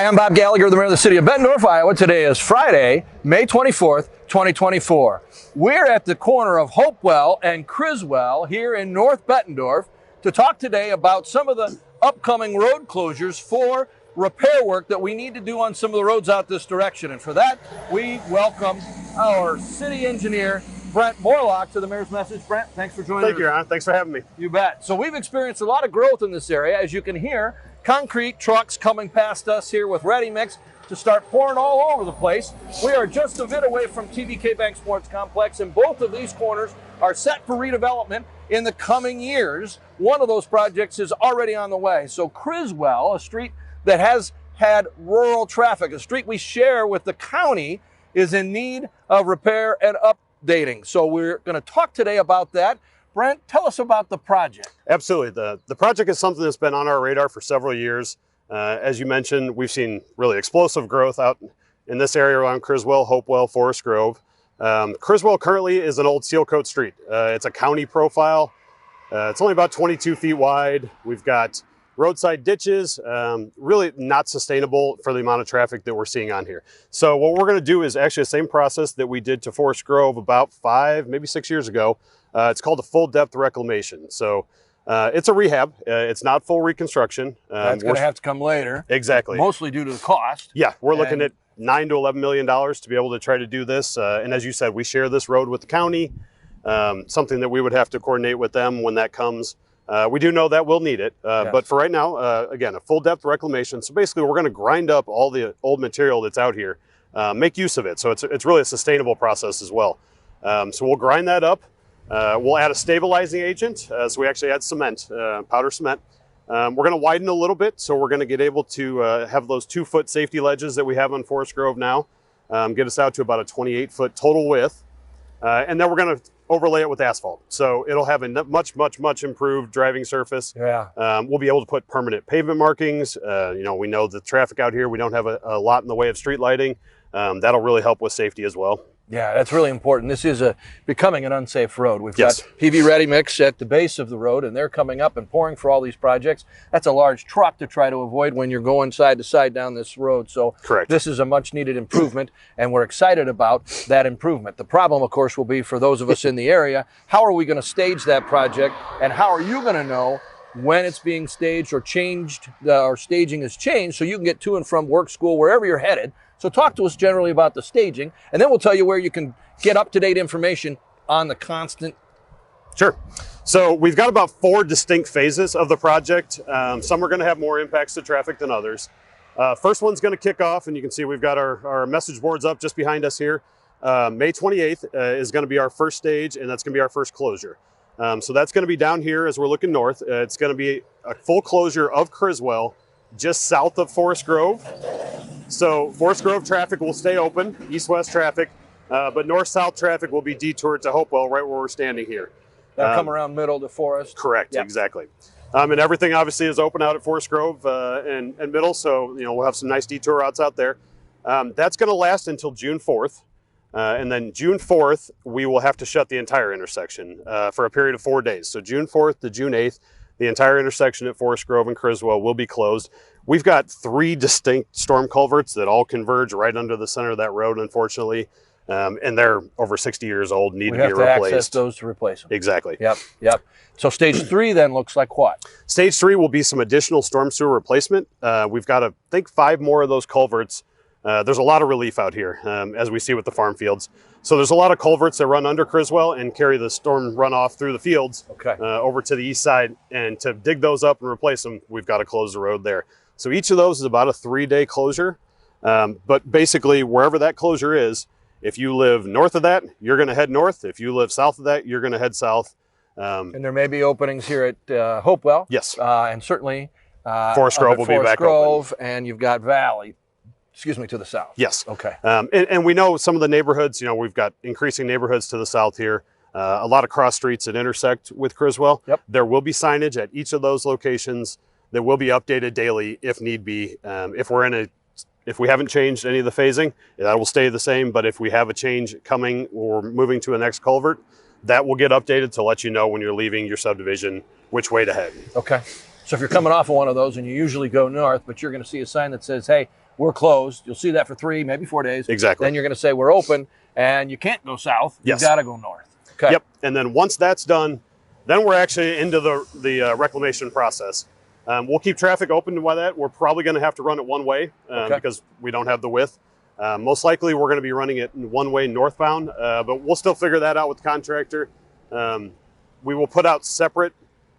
Hi, I'm Bob Gallagher, the mayor of the city of Bettendorf, Iowa. Today is Friday, May 24th, 2024. We're at the corner of Hopewell and Criswell here in North Bettendorf to talk today about some of the upcoming road closures for repair work that we need to do on some of the roads out this direction. And for that, we welcome our city engineer, Brent Morlok, to the mayor's message. Brent, thanks for joining us. Thank you, Ron. Thanks for having me. You bet. So we've experienced a lot of growth in this area. As you can hear, concrete trucks coming past us here with ready mix to start pouring all over the place. We are just a bit away from TVK Bank Sports Complex, and both of these corners are set for redevelopment in the coming years. One of those projects is already on the way. So Criswell, a street that has had rural traffic, a street we share with the county, is in need of repair and updating. So we're going to talk today about that. Brent, tell us about the project. Absolutely. The project is something that's been on our radar for several years. As you mentioned, we've seen really explosive growth out in this area around Criswell, Hopewell, Forest Grove. Criswell currently is an old seal coat street. It's a county profile. It's only about 22 feet wide. We've got roadside ditches, really not sustainable for the amount of traffic that we're seeing on here. So what we're going to do is actually the same process that we did to Forest Grove about 5, maybe 6 years ago. It's called a full depth reclamation. So it's a rehab. It's not full reconstruction. That's going to have to come later. Exactly. Mostly due to the cost. Yeah, we're looking at $9 to $11 million to be able to try to do this. And as you said, we share this road with the county, something that we would have to coordinate with them when that comes. We do know that we'll need it, Yes. but for right now, again, a full depth reclamation. So basically we're going to grind up all the old material that's out here, make use of it. So it's really a sustainable process as well. So we'll grind that up. We'll add a stabilizing agent. So we actually add cement, powder cement. We're going to widen a little bit. So we're going to get able to have those 2-foot safety ledges that we have on Forest Grove now, get us out to about a 28-foot total width. And then we're going to overlay it with asphalt. So it'll have a much improved driving surface. Yeah. We'll be able to put permanent pavement markings. We know the traffic out here, we don't have a lot in the way of street lighting. That'll really help with safety as well. Yeah, that's really important. This is becoming an unsafe road. We've Yes. got PV Ready Mix at the base of the road, and they're coming up and pouring for all these projects. That's a large truck to try to avoid when you're going side to side down this road. So Correct. This is a much needed improvement, and we're excited about that improvement. The problem, of course, will be for those of us in the area, how are we going to stage that project, and how are you going to know when it's being staged or changed, or staging is changed, so you can get to and from work, school, wherever you're headed. So talk to us generally about the staging, and then we'll tell you where you can get up-to-date information on the constant. Sure. So we've got about 4 distinct phases of the project. Some are going to have more impacts to traffic than others. First one's going to kick off, and you can see we've got our message boards up just behind us here. May 28th is going to be our first stage, and that's going to be our first closure. So that's going to be down here as we're looking north. It's going to be a full closure of Criswell just south of Forest Grove. So Forest Grove traffic will stay open, east-west traffic, but north-south traffic will be detoured to Hopewell, right where we're standing here. They'll come around middle to Forest. Correct, Yep. exactly. And everything obviously is open out at Forest Grove and Middle, so we'll have some nice detour routes out there. That's going to last until June 4th, and then June 4th we will have to shut the entire intersection for a period of 4 days. So June 4th to June 8th, the entire intersection at Forest Grove and Criswell will be closed. We've got 3 distinct storm culverts that all converge right under the center of that road, unfortunately, and they're over 60 years old, need to be replaced. We have to access those to replace them. Exactly. Yep. So stage 3 then looks like what? Stage 3 will be some additional storm sewer replacement. We've got, I think, 5 more of those culverts. There's a lot of relief out here, as we see with the farm fields. So there's a lot of culverts that run under Criswell and carry the storm runoff through the fields over to the east side. And to dig those up and replace them, we've got to close the road there. So each of those is about a 3-day closure. But basically, wherever that closure is, if you live north of that, you're going to head north. If you live south of that, you're going to head south. And there may be openings here at Hopewell. Yes. And certainly Forest Grove will be back open. And you've got Valley, to the south. Yes. Okay. And we know some of the neighborhoods, we've got increasing neighborhoods to the south here. A lot of cross streets that intersect with Criswell. Yep. There will be signage at each of those locations that will be updated daily if need be. If we haven't changed any of the phasing, that will stay the same. But if we have a change coming or moving to a next culvert, that will get updated to let you know when you're leaving your subdivision which way to head. Okay. So if you're coming off of one of those and you usually go north, but you're going to see a sign that says, hey, we're closed. You'll see that for 3, maybe 4 days. Exactly. Then you're going to say we're open, and you can't go south. Yes. You've got to go north. Okay. Yep. And then once that's done, then we're actually into the reclamation process. We'll keep traffic open to that. We're probably going to have to run it one way because we don't have the width. Most likely we're going to be running it one way northbound, but we'll still figure that out with the contractor. We will put out separate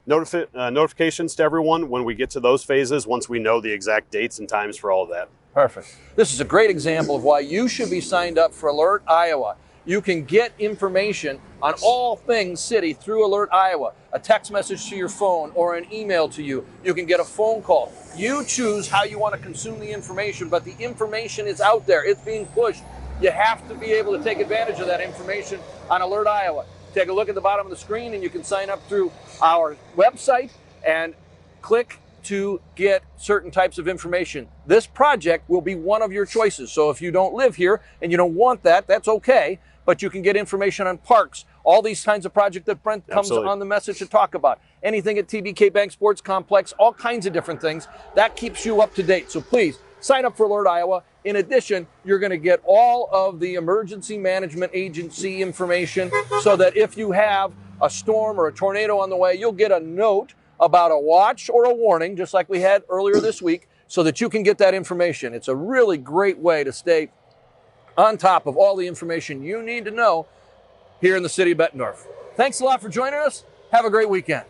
notifications to everyone when we get to those phases, once we know the exact dates and times for all of that. Perfect. This is a great example of why you should be signed up for Alert Iowa. You can get information on all things city through Alert Iowa, a text message to your phone or an email to you. You can get a phone call. You choose how you want to consume the information, but the information is out there. It's being pushed. You have to be able to take advantage of that information on Alert Iowa. Take a look at the bottom of the screen and you can sign up through our website and click to get certain types of information. This project will be one of your choices. So if you don't live here and you don't want that, that's okay. But you can get information on parks, all these kinds of projects that Brent comes on the message to talk about. Anything at TBK Bank Sports Complex, all kinds of different things. That keeps you up to date. So please sign up for Alert Iowa. In addition, you're going to get all of the emergency management agency information so that if you have a storm or a tornado on the way, you'll get a note about a watch or a warning, just like we had earlier this week, so that you can get that information. It's a really great way to stay on top of all the information you need to know here in the city of Bettendorf. Thanks a lot for joining us. Have a great weekend.